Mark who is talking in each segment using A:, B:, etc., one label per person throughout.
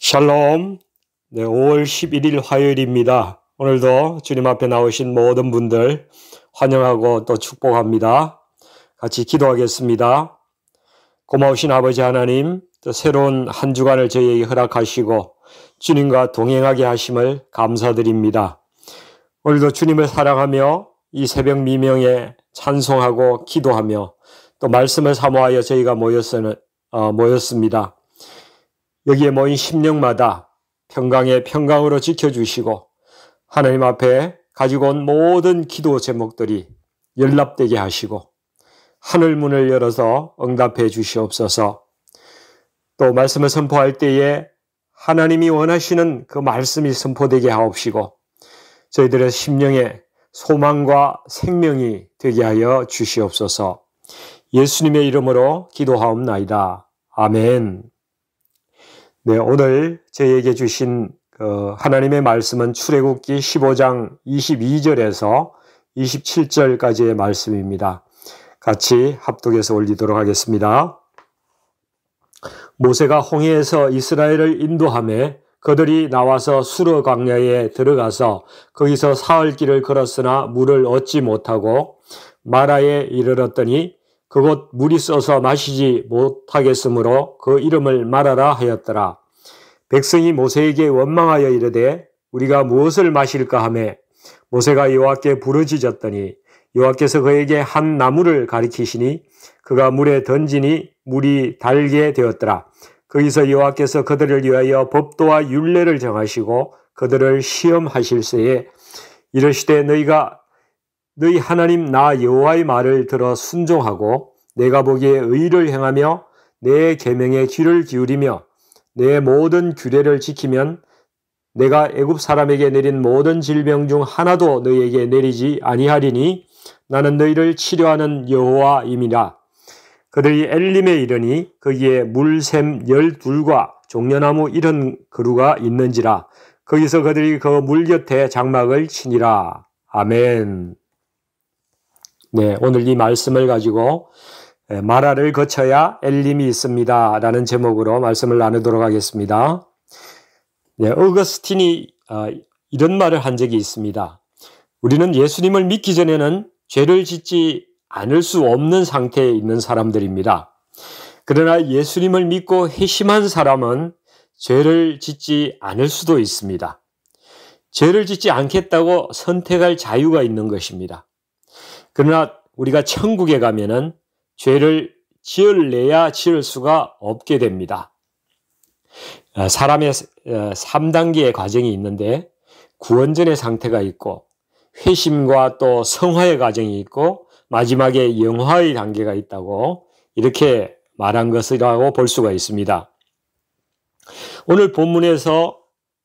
A: 샬롬. 네, 5월 11일 화요일입니다. 오늘도 주님 앞에 나오신 모든 분들 환영하고 또 축복합니다. 같이 기도하겠습니다. 고마우신 아버지 하나님, 또 새로운 한 주간을 저희에게 허락하시고 주님과 동행하게 하심을 감사드립니다. 오늘도 주님을 사랑하며 이 새벽 미명에 찬송하고 기도하며 또 말씀을 사모하여 저희가 모였습니다. 여기에 모인 심령마다 평강의 평강으로 지켜주시고 하나님 앞에 가지고 온 모든 기도 제목들이 연락되게 하시고 하늘 문을 열어서 응답해 주시옵소서. 또 말씀을 선포할 때에 하나님이 원하시는 그 말씀이 선포되게 하옵시고 저희들의 심령에 소망과 생명이 되게 하여 주시옵소서. 예수님의 이름으로 기도하옵나이다. 아멘. 네, 오늘 저희에게 주신 하나님의 말씀은 출애굽기 15장 22절에서 27절까지의 말씀입니다. 같이 합독해서 올리도록 하겠습니다. 모세가 홍해에서 이스라엘을 인도하며 그들이 나와서 수르 광야에 들어가서 거기서 사흘 길을 걸었으나 물을 얻지 못하고 마라에 이르렀더니 그곳 물이 써서 마시지 못하겠으므로 그 이름을 마라라 하였더라. 백성이 모세에게 원망하여 이르되 우리가 무엇을 마실까 하매 모세가 여호와께 부르짖었더니 여호와께서 그에게 한 나무를 가리키시니 그가 물에 던지니 물이 달게 되었더라. 거기서 여호와께서 그들을 위하여 법도와 율례를 정하시고 그들을 시험하실새에 이르시되 너희 하나님 나 여호와의 말을 들어 순종하고 내가 보기에 의를 행하며 내 계명에 귀를 기울이며 내 모든 규례를 지키면 내가 애굽 사람에게 내린 모든 질병 중 하나도 너희에게 내리지 아니하리니 나는 너희를 치료하는 여호와임이라. 그들이 엘림에 이르니 거기에 물샘 12과 종려나무 이런 그루가 있는지라. 거기서 그들이 그 물 곁에 장막을 치니라. 아멘. 네, 오늘 이 말씀을 가지고 마라를 거쳐야 엘림이 있습니다 라는 제목으로 말씀을 나누도록 하겠습니다. 네, 어거스틴이 이런 말을 한 적이 있습니다. 우리는 예수님을 믿기 전에는 죄를 짓지 않을 수 없는 상태에 있는 사람들입니다. 그러나 예수님을 믿고 회심한 사람은 죄를 짓지 않을 수도 있습니다. 죄를 짓지 않겠다고 선택할 자유가 있는 것입니다. 그러나 우리가 천국에 가면은 죄를 지을래야 지을 수가 없게 됩니다. 사람의 3단계의 과정이 있는데 구원전의 상태가 있고 회심과 또 성화의 과정이 있고 마지막에 영화의 단계가 있다고 이렇게 말한 것이라고 볼 수가 있습니다. 오늘 본문에서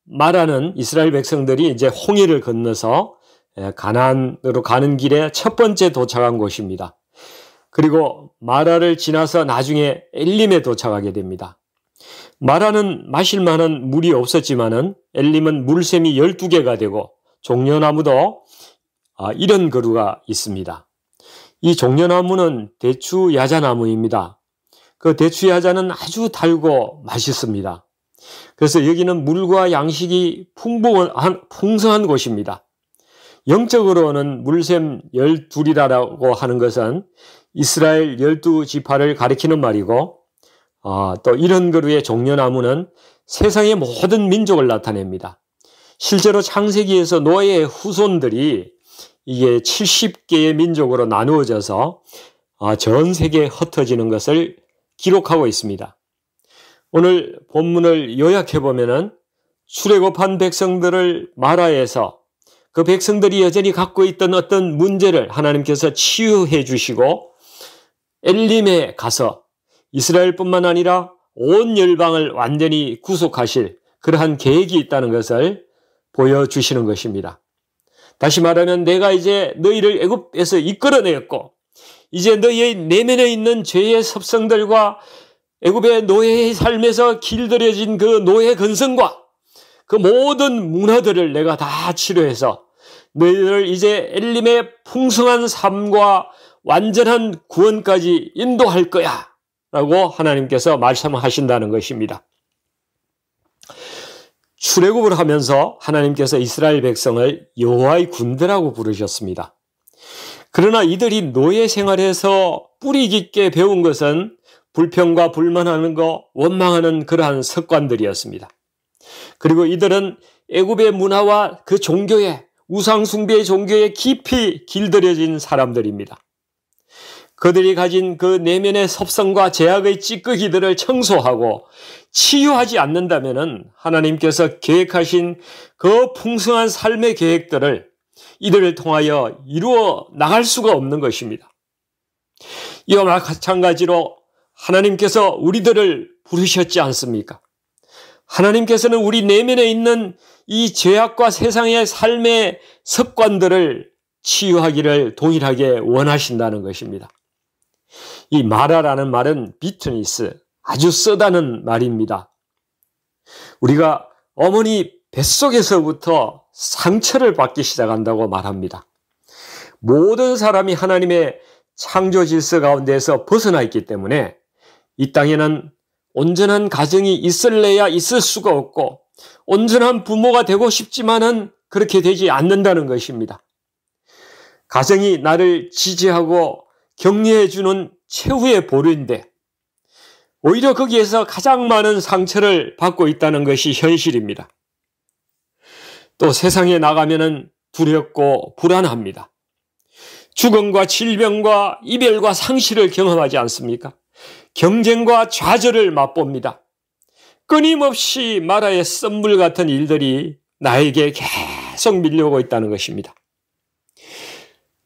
A: 말하는 이스라엘 백성들이 이제 홍해를 건너서 가나안으로 가는 길에 첫 번째 도착한 곳입니다. 그리고 마라를 지나서 나중에 엘림에 도착하게 됩니다. 마라는 마실 만한 물이 없었지만은 엘림은 물샘이 12개가 되고 종려나무도 이런 그루가 있습니다. 이 종려나무는 대추야자나무입니다. 그 대추야자는 아주 달고 맛있습니다. 그래서 여기는 물과 양식이 풍성한 곳입니다. 영적으로는 물샘 12이라고 하는 것은 이스라엘 12지파를 가리키는 말이고 또 이런 그루의 종려나무는 세상의 모든 민족을 나타냅니다. 실제로 창세기에서 노아의 후손들이 이게 70개의 민족으로 나누어져서 전 세계에 흩어지는 것을 기록하고 있습니다. 오늘 본문을 요약해 보면은 출애굽한 백성들을 마라에서 그 백성들이 여전히 갖고 있던 어떤 문제를 하나님께서 치유해 주시고 엘림에 가서 이스라엘뿐만 아니라 온 열방을 완전히 구속하실 그러한 계획이 있다는 것을 보여주시는 것입니다. 다시 말하면 내가 이제 너희를 애굽에서 이끌어내었고 이제 너희의 내면에 있는 죄의 습성들과 애굽의 노예의 삶에서 길들여진 그 노예 근성과 그 모든 문화들을 내가 다 치료해서 너희를 이제 엘림의 풍성한 삶과 완전한 구원까지 인도할 거야 라고 하나님께서 말씀하신다는 것입니다. 출애굽을 하면서 하나님께서 이스라엘 백성을 여호와의 군대라고 부르셨습니다. 그러나 이들이 노예 생활에서 뿌리 깊게 배운 것은 불평과 불만하는 것, 원망하는 그러한 습관들이었습니다. 그리고 이들은 애굽의 문화와 그 종교에, 우상 숭배의 종교에 깊이 길들여진 사람들입니다. 그들이 가진 그 내면의 섭성과 죄악의 찌꺼기들을 청소하고 치유하지 않는다면 하나님께서 계획하신 그 풍성한 삶의 계획들을 이들을 통하여 이루어 나갈 수가 없는 것입니다. 이와 마찬가지로 하나님께서 우리들을 부르셨지 않습니까? 하나님께서는 우리 내면에 있는 이 죄악과 세상의 삶의 습관들을 치유하기를 동일하게 원하신다는 것입니다. 이 마라라는 말은 비트니스, 아주 쓰다는 말입니다. 우리가 어머니 뱃속에서부터 상처를 받기 시작한다고 말합니다. 모든 사람이 하나님의 창조 질서 가운데서 벗어나 있기 때문에 이 땅에는 온전한 가정이 있을래야 있을 수가 없고 온전한 부모가 되고 싶지만은 그렇게 되지 않는다는 것입니다. 가정이 나를 지지하고 격려해 주는 최후의 보루인데 오히려 거기에서 가장 많은 상처를 받고 있다는 것이 현실입니다. 또 세상에 나가면은 두렵고 불안합니다. 죽음과 질병과 이별과 상실을 경험하지 않습니까? 경쟁과 좌절을 맛봅니다. 끊임없이 마라의 썬물 같은 일들이 나에게 계속 밀려오고 있다는 것입니다.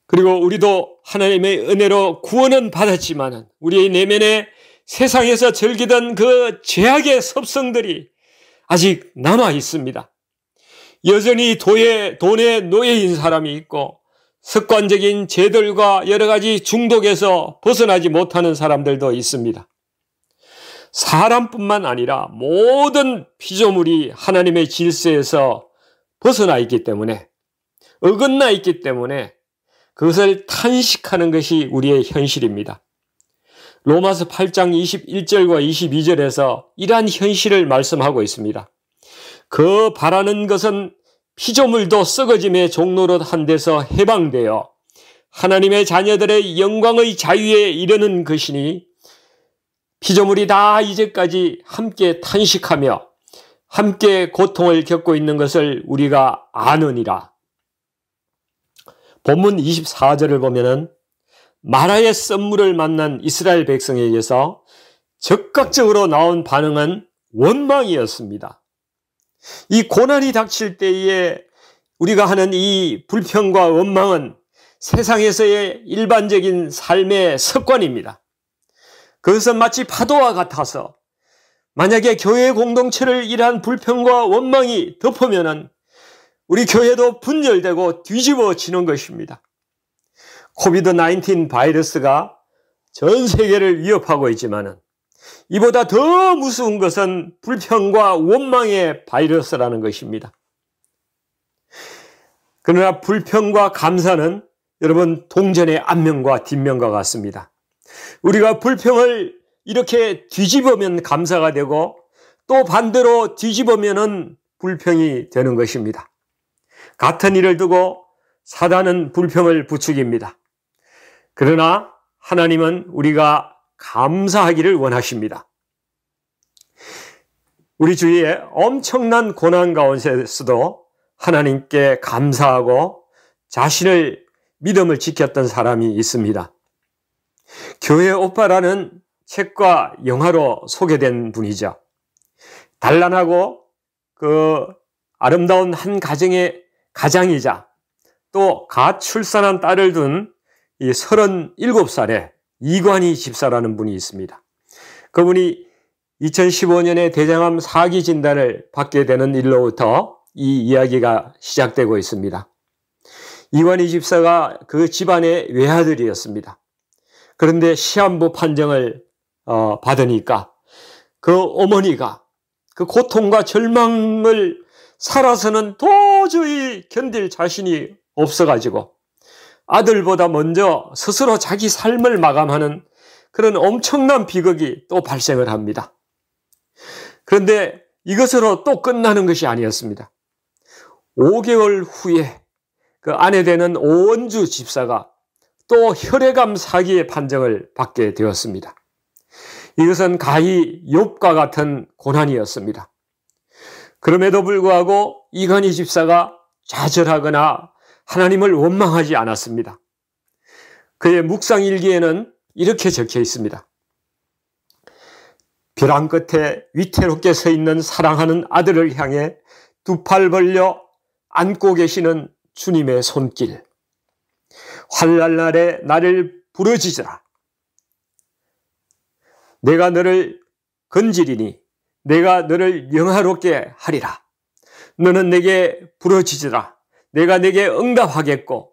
A: 그리고 우리도 하나님의 은혜로 구원은 받았지만 우리의 내면에 세상에서 즐기던 그 죄악의 섭성들이 아직 남아 있습니다. 여전히 돈의 노예인 사람이 있고 습관적인 죄들과 여러 가지 중독에서 벗어나지 못하는 사람들도 있습니다. 사람뿐만 아니라 모든 피조물이 하나님의 질서에서 벗어나 있기 때문에 어긋나 있기 때문에 그것을 탄식하는 것이 우리의 현실입니다. 로마서 8장 21절과 22절에서 이러한 현실을 말씀하고 있습니다. 그 바라는 것은 피조물도 썩어짐의 종로로 한 데서 해방되어 하나님의 자녀들의 영광의 자유에 이르는 것이니 피조물이 다 이제까지 함께 탄식하며 함께 고통을 겪고 있는 것을 우리가 아느니라. 본문 24절을 보면은 마라의 썬물을 만난 이스라엘 백성에게서 즉각적으로 나온 반응은 원망이었습니다. 이 고난이 닥칠 때에 우리가 하는 이 불평과 원망은 세상에서의 일반적인 삶의 습관입니다. 그것은 마치 파도와 같아서 만약에 교회 공동체를 이러한 불평과 원망이 덮으면은 우리 교회도 분열되고 뒤집어지는 것입니다. 코비드-19 바이러스가 전 세계를 위협하고 있지만은 이보다 더 무서운 것은 불평과 원망의 바이러스라는 것입니다. 그러나 불평과 감사는 여러분 동전의 앞면과 뒷면과 같습니다. 우리가 불평을 이렇게 뒤집으면 감사가 되고 또 반대로 뒤집으면 불평이 되는 것입니다. 같은 일을 두고 사단은 불평을 부추깁니다. 그러나 하나님은 우리가 감사하기를 원하십니다. 우리 주위에 엄청난 고난 가운데서도 하나님께 감사하고 자신을 믿음을 지켰던 사람이 있습니다. 교회 오빠라는 책과 영화로 소개된 분이죠. 단란하고 그 아름다운 한 가정의 가장이자 또 갓 출산한 딸을 둔 이 37살의 이관희 집사라는 분이 있습니다. 그분이 2015년에 대장암 4기 진단을 받게 되는 일로부터 이 이야기가 시작되고 있습니다. 이관희 집사가 그 집안의 외아들이었습니다. 그런데 시한부 판정을 받으니까 그 어머니가 그 고통과 절망을 살아서는 도저히 견딜 자신이 없어가지고 아들보다 먼저 스스로 자기 삶을 마감하는 그런 엄청난 비극이 또 발생을 합니다. 그런데 이것으로 또 끝나는 것이 아니었습니다. 5개월 후에 그 아내 되는 오원주 집사가 또 혈액암 사기의 판정을 받게 되었습니다. 이것은 가히 욥과 같은 고난이었습니다. 그럼에도 불구하고 이건희 집사가 좌절하거나 하나님을 원망하지 않았습니다. 그의 묵상일기에는 이렇게 적혀 있습니다. 벼랑 끝에 위태롭게 서 있는 사랑하는 아들을 향해 두 팔 벌려 안고 계시는 주님의 손길. 환난날에 나를 부르짖으라. 내가 너를 건지리니 내가 너를 영화롭게 하리라. 너는 내게 부르짖으라. 내가 내게 응답하겠고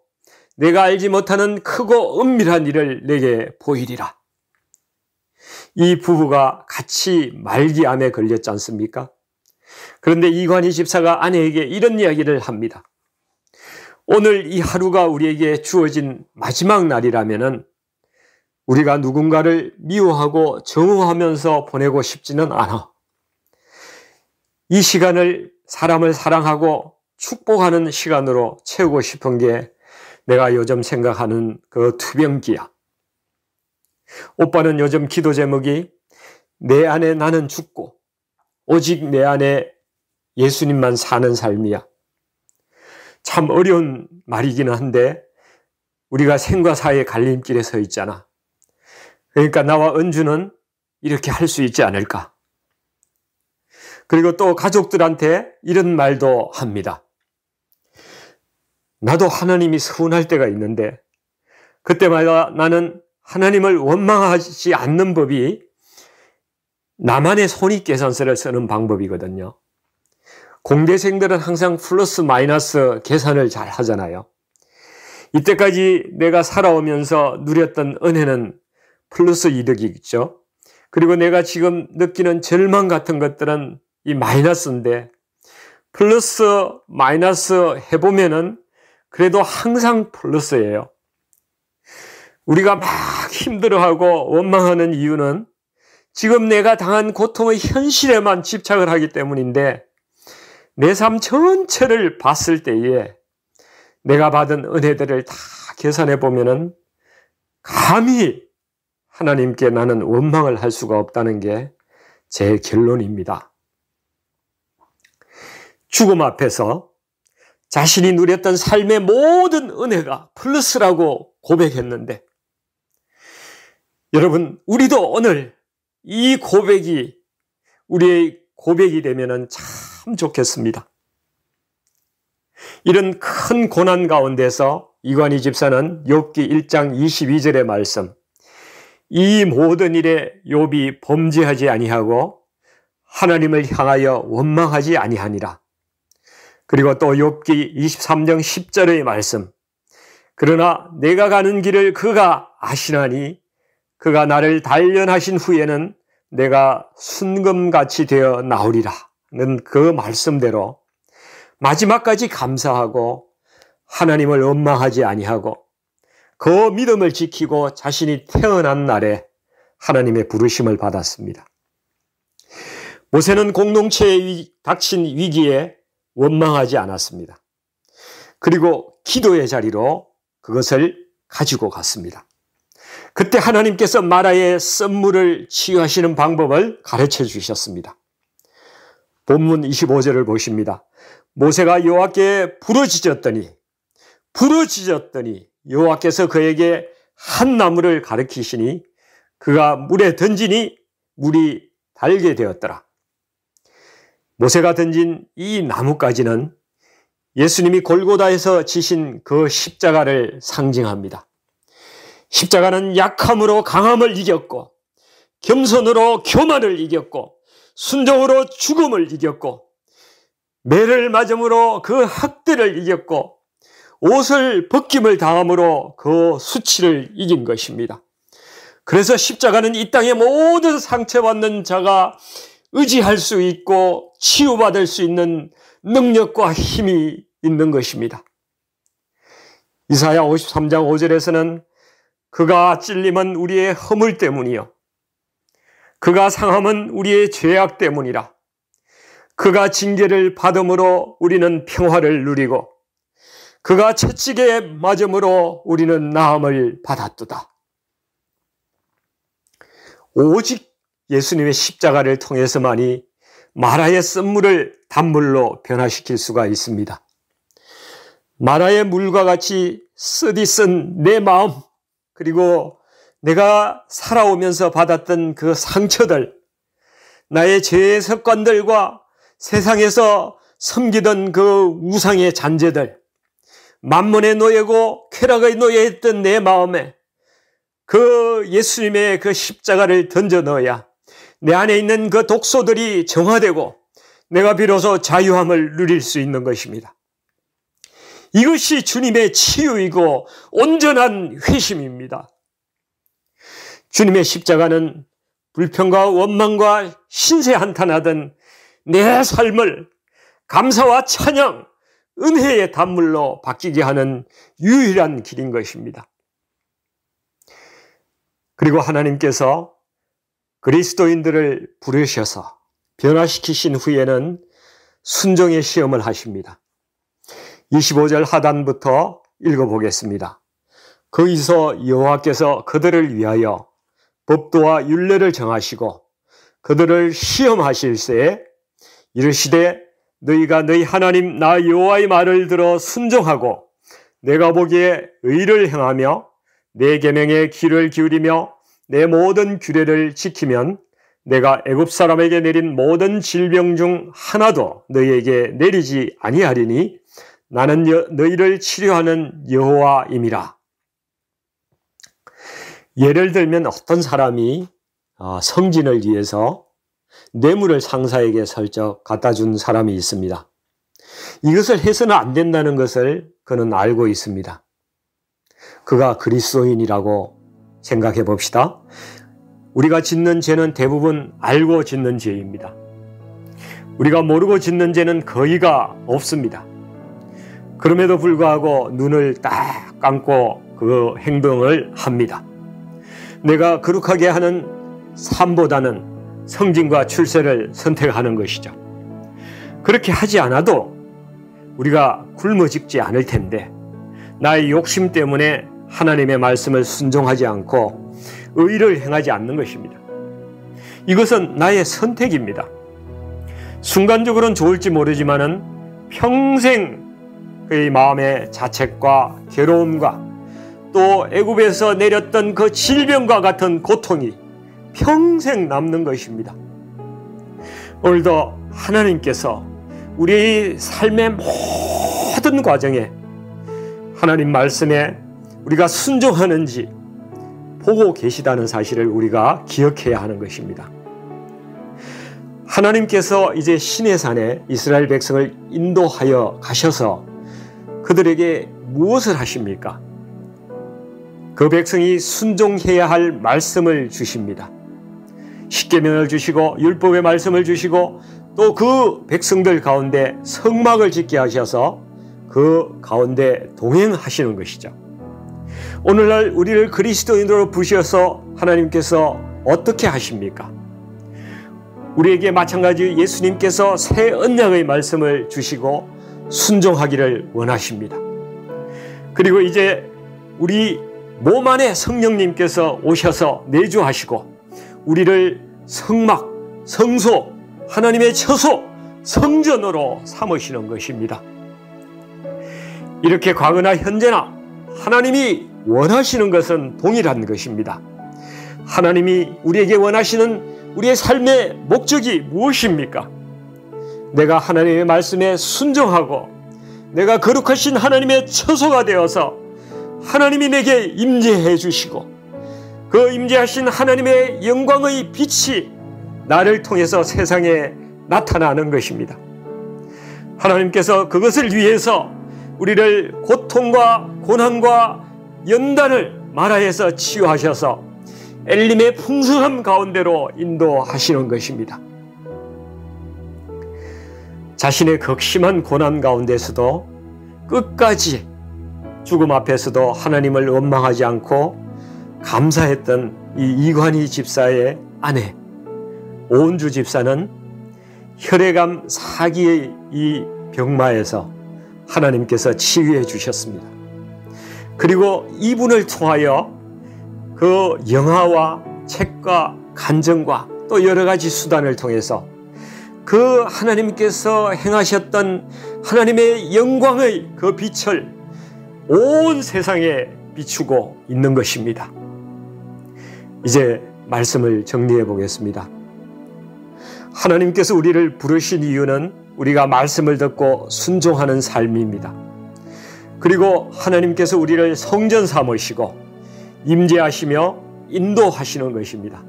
A: 내가 알지 못하는 크고 은밀한 일을 내게 보이리라. 이 부부가 같이 말기암에 걸렸지 않습니까? 그런데 이관희 집사가 아내에게 이런 이야기를 합니다. 오늘 이 하루가 우리에게 주어진 마지막 날이라면은 우리가 누군가를 미워하고 정오하면서 보내고 싶지는 않아. 이 시간을 사람을 사랑하고 축복하는 시간으로 채우고 싶은 게 내가 요즘 생각하는 그 투병기야. 오빠는 요즘 기도 제목이 내 안에 나는 죽고 오직 내 안에 예수님만 사는 삶이야. 참 어려운 말이기는 한데 우리가 생과 사의 갈림길에 서 있잖아. 그러니까 나와 은주는 이렇게 할 수 있지 않을까. 그리고 또 가족들한테 이런 말도 합니다. 나도 하나님이 서운할 때가 있는데 그때마다 나는 하나님을 원망하지 않는 법이 나만의 손익계산서를 쓰는 방법이거든요. 공대생들은 항상 플러스 마이너스 계산을 잘 하잖아요. 이때까지 내가 살아오면서 누렸던 은혜는 플러스 이득이겠죠. 그리고 내가 지금 느끼는 절망 같은 것들은 이 마이너스인데 플러스 마이너스 해보면은 그래도 항상 플러스예요. 우리가 막 힘들어하고 원망하는 이유는 지금 내가 당한 고통의 현실에만 집착을 하기 때문인데 내 삶 전체를 봤을 때에 내가 받은 은혜들을 다 계산해 보면은 감히 하나님께 나는 원망을 할 수가 없다는 게 제 결론입니다. 죽음 앞에서 자신이 누렸던 삶의 모든 은혜가 플러스라고 고백했는데 여러분, 우리도 오늘 이 고백이 우리의 고백이 되면은 참 좋겠습니다. 이런 큰 고난 가운데서 이관희 집사는 욥기 1장 22절의 말씀, 이 모든 일에 욥이 범죄하지 아니하고 하나님을 향하여 원망하지 아니하니라. 그리고 또 욥기 23장 10절의 말씀, 그러나 내가 가는 길을 그가 아시나니 그가 나를 단련하신 후에는 내가 순금같이 되어 나오리라는 그 말씀대로 마지막까지 감사하고 하나님을 원망하지 아니하고 그 믿음을 지키고 자신이 태어난 날에 하나님의 부르심을 받았습니다. 모세는 공동체에 닥친 위기에 원망하지 않았습니다. 그리고 기도의 자리로 그것을 가지고 갔습니다. 그때 하나님께서 마라의 썸물을 치유하시는 방법을 가르쳐 주셨습니다. 본문 25절을 보십니다. 모세가 여호와께 부르짖었더니 여호와께서 그에게 한 나무를 가리키시니 그가 물에 던지니 물이 달게 되었더라. 모세가 던진 이 나무까지는 예수님이 골고다에서 지신 그 십자가를 상징합니다. 십자가는 약함으로 강함을 이겼고 겸손으로 교만을 이겼고 순종으로 죽음을 이겼고 매를 맞음으로 그 학대를 이겼고 옷을 벗김을 당함으로 그 수치를 이긴 것입니다. 그래서 십자가는 이 땅의 모든 상처받는 자가 의지할 수 있고 치유받을 수 있는 능력과 힘이 있는 것입니다. 이사야 53장 5절에서는 그가 찔림은 우리의 허물 때문이요 그가 상함은 우리의 죄악 때문이라. 그가 징계를 받음으로 우리는 평화를 누리고 그가 채찍에 맞음으로 우리는 나음을 받았도다. 오직 예수님의 십자가를 통해서만이 마라의 쓴물을 단물로 변화시킬 수가 있습니다. 마라의 물과 같이 쓰디 쓴 내 마음, 그리고 내가 살아오면서 받았던 그 상처들, 나의 죄의 습관들과 세상에서 섬기던 그 우상의 잔재들, 만몬의 노예고 쾌락의 노예였던 내 마음에 그 예수님의 그 십자가를 던져 넣어야 내 안에 있는 그 독소들이 정화되고 내가 비로소 자유함을 누릴 수 있는 것입니다. 이것이 주님의 치유이고 온전한 회심입니다. 주님의 십자가는 불평과 원망과 신세 한탄하던 내 삶을 감사와 찬양, 은혜의 단물로 바뀌게 하는 유일한 길인 것입니다. 그리고 하나님께서 그리스도인들을 부르셔서 변화시키신 후에는 순종의 시험을 하십니다. 25절 하단부터 읽어보겠습니다. 거기서 여호와께서 그들을 위하여 법도와 율례를 정하시고 그들을 시험하실새 이르시되 너희가 너희 하나님 나 여호와의 말을 들어 순종하고 내가 보기에 의를 행하며 내 계명에 귀를 기울이며 내 모든 규례를 지키면 내가 애굽 사람에게 내린 모든 질병 중 하나도 너희에게 내리지 아니하리니 나는 너희를 치료하는 여호와임이라. 예를 들면 어떤 사람이 성진을 위해서 뇌물을 상사에게 슬쩍 갖다 준 사람이 있습니다. 이것을 해서는 안 된다는 것을 그는 알고 있습니다. 그가 그리스도인이라고 생각해 봅시다. 우리가 짓는 죄는 대부분 알고 짓는 죄입니다. 우리가 모르고 짓는 죄는 거의가 없습니다. 그럼에도 불구하고 눈을 딱 감고 그 행동을 합니다. 내가 거룩하게 하는 삶보다는 성진과 출세를 선택하는 것이죠. 그렇게 하지 않아도 우리가 굶어 죽지 않을 텐데 나의 욕심 때문에 하나님의 말씀을 순종하지 않고 의를 행하지 않는 것입니다. 이것은 나의 선택입니다. 순간적으로는 좋을지 모르지만은 평생 그의 마음의 자책과 괴로움과 또 애굽에서 내렸던 그 질병과 같은 고통이 평생 남는 것입니다. 오늘도 하나님께서 우리의 삶의 모든 과정에 하나님 말씀에 우리가 순종하는지 보고 계시다는 사실을 우리가 기억해야 하는 것입니다. 하나님께서 이제 시내산에 이스라엘 백성을 인도하여 가셔서 그들에게 무엇을 하십니까? 그 백성이 순종해야 할 말씀을 주십니다. 십계명을 주시고 율법의 말씀을 주시고 또 그 백성들 가운데 성막을 짓게 하셔서 그 가운데 동행하시는 것이죠. 오늘날 우리를 그리스도인으로 부셔서 하나님께서 어떻게 하십니까? 우리에게 마찬가지 예수님께서 새 언약의 말씀을 주시고 순종하기를 원하십니다. 그리고 이제 우리 몸 안에 성령님께서 오셔서 내주하시고 우리를 성막, 성소, 하나님의 처소, 성전으로 삼으시는 것입니다. 이렇게 과거나 현재나 하나님이 원하시는 것은 동일한 것입니다. 하나님이 우리에게 원하시는 우리의 삶의 목적이 무엇입니까? 내가 하나님의 말씀에 순종하고 내가 거룩하신 하나님의 처소가 되어서 하나님이 내게 임재해 주시고 그 임재하신 하나님의 영광의 빛이 나를 통해서 세상에 나타나는 것입니다. 하나님께서 그것을 위해서 우리를 고통과 고난과 연단을 마라에서 치유하셔서 엘림의 풍성함 가운데로 인도하시는 것입니다. 자신의 극심한 고난 가운데서도 끝까지 죽음 앞에서도 하나님을 원망하지 않고 감사했던 이 이관희 집사의 아내 오은주 집사는 혈액암 4기의 이 병마에서 하나님께서 치유해 주셨습니다. 그리고 이분을 통하여 그 영화와 책과 간증과 또 여러 가지 수단을 통해서 그 하나님께서 행하셨던 하나님의 영광의 그 빛을 온 세상에 비추고 있는 것입니다. 이제 말씀을 정리해 보겠습니다. 하나님께서 우리를 부르신 이유는 우리가 말씀을 듣고 순종하는 삶입니다. 그리고 하나님께서 우리를 성전 삼으시고 임재하시며 인도하시는 것입니다.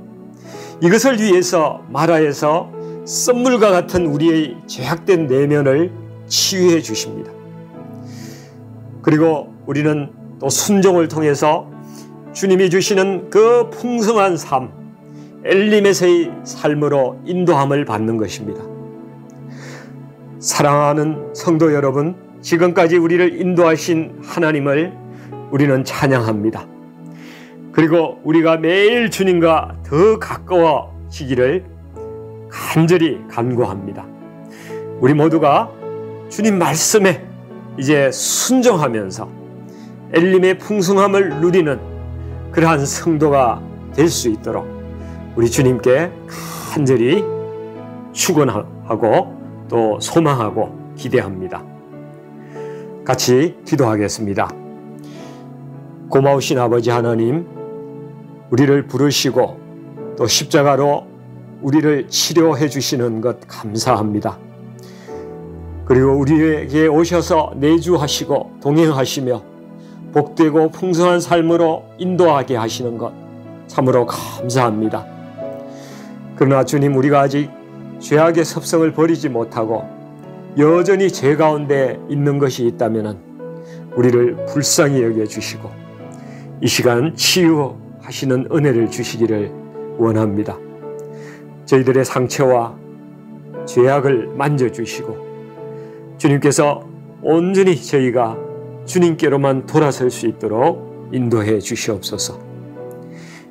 A: 이것을 위해서 마라에서 썸물과 같은 우리의 죄악된 내면을 치유해 주십니다. 그리고 우리는 또 순종을 통해서 주님이 주시는 그 풍성한 삶, 엘림에서의 삶으로 인도함을 받는 것입니다. 사랑하는 성도 여러분, 지금까지 우리를 인도하신 하나님을 우리는 찬양합니다. 그리고 우리가 매일 주님과 더 가까워지기를 간절히 간구합니다. 우리 모두가 주님 말씀에 이제 순종하면서 엘림의 풍성함을 누리는 그러한 성도가 될 수 있도록 우리 주님께 간절히 축원하고 또 소망하고 기대합니다. 같이 기도하겠습니다. 고마우신 아버지 하나님, 우리를 부르시고 또 십자가로 우리를 치료해 주시는 것 감사합니다. 그리고 우리에게 오셔서 내주하시고 동행하시며 복되고 풍성한 삶으로 인도하게 하시는 것 참으로 감사합니다. 그러나 주님, 우리가 아직 죄악의 습성을 버리지 못하고 여전히 죄 가운데 있는 것이 있다면 우리를 불쌍히 여겨주시고 이 시간 치유하시는 은혜를 주시기를 원합니다. 저희들의 상처와 죄악을 만져주시고 주님께서 온전히 저희가 주님께로만 돌아설 수 있도록 인도해 주시옵소서.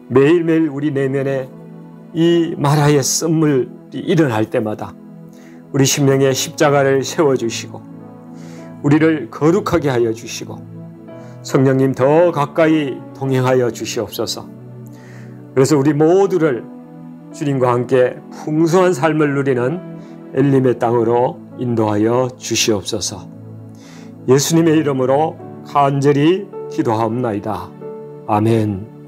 A: 매일매일 우리 내면에 이 마라의 썸물이 일어날 때마다 우리 심령에 십자가를 세워주시고 우리를 거룩하게 하여 주시고 성령님 더 가까이 동행하여 주시옵소서. 그래서 우리 모두를 주님과 함께 풍성한 삶을 누리는 엘림의 땅으로 인도하여 주시옵소서. 예수님의 이름으로 간절히 기도하옵나이다. 아멘.